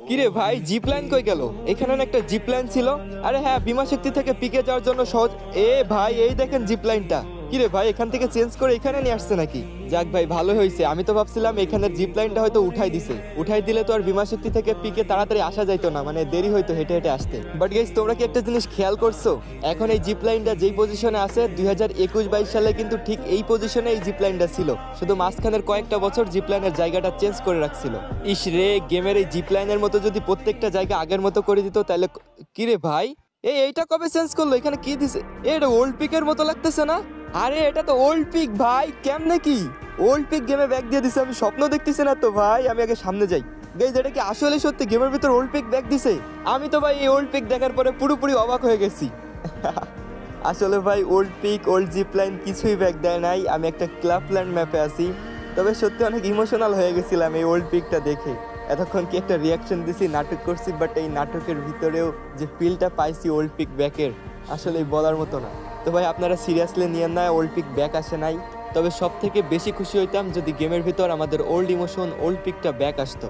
কিরে ভাই zip line কই গেল? এখানে না একটা জিপ লাইন ছিল। আরে হ্যাঁ, বিমা শক্তি থেকে পিকে যাওয়ার জন্য সহজ। এ ভাই, এই দেখেন জিপ লাইনটা। কিরে ভাই, এখান থেকে চেঞ্জ করে এখানে নিয়ে আসছে নাকি? যাক ভাই, ভালো হয়েছে। আমি তো ভাবছিলাম এখানের জিপ লাইনটা হয়তো উঠাই দিছে। উঠাই দিলে তো আর বিমা শক্তি থেকে পিকে তাড়াতাড়ি আসা যাইতো না, মানে দেরি হয়তো হেঁটে হেঁটে আসতে। বাট গাইস, তোমরা কি একটা জিনিস খেয়াল করছো? এখন এই জিপ লাইনটা যেই পজিশনে আছে 2021-22 সালে কিন্তু ঠিক এই পজিশনে এই জিপ লাইনটা ছিল, শুধু মাঝখানের কয়েকটা বছর জিপ লাইনের জায়গাটা চেঞ্জ করে রাখছিল। ইস রে, গেমের এই জিপ লাইনের মতো যদি প্রত্যেকটা জায়গা আগের মতো করে দিত তাহলে। কিরে ভাই, এইটা কবে চেঞ্জ করলো? এখানে কি দিছে? এটা ওল্ড পিকের মতো লাগতেছে না? আরে এটা তো ওল্ড পিক ভাই, কেমনে কি ওল্ড পিক গেমে ব্যাগ দিয়ে দিছে? আমি স্বপ্ন দেখতেছি না তো ভাই, আমি আগে সামনে যাই। গাইজ, এটা কি আসলে সত্যি গেমের ভিতর ওল্ড পিক ব্যাগ দিছে? আমি তো ভাই এই ওল্ড পিক দেখার পরে পুরোপুরি অবাক হয়ে গেছি। আসলে ভাই old peak, old zip line কিছুই ব্যাগ দেয় নাই। আমি একটা ক্লাবল্যান্ড ম্যাপে আছি। তবে সত্যি অনেক ইমোশনাল হয়ে গেছিলাম এই ওল্ড পিকটা দেখে। এতক্ষণ কি একটা রিয়াকশন দিছি, নাটক করছি, বাট এই নাটকের ভিতরেও যে ফিলটা পাইছি ওল্ড পিক ব্যাকের, আসলে বলার মতো না। তো ভাই আপনারা সিরিয়াসলি নিয়েন না, ওল্ড পিক ব্যাক আসে নাই। তবে সব থেকে বেশি খুশি হইতাম যদি গেমের ভিতর আমাদের ওল্ড ইমোশন, ওল্ড পিকটা ব্যাক আসতো।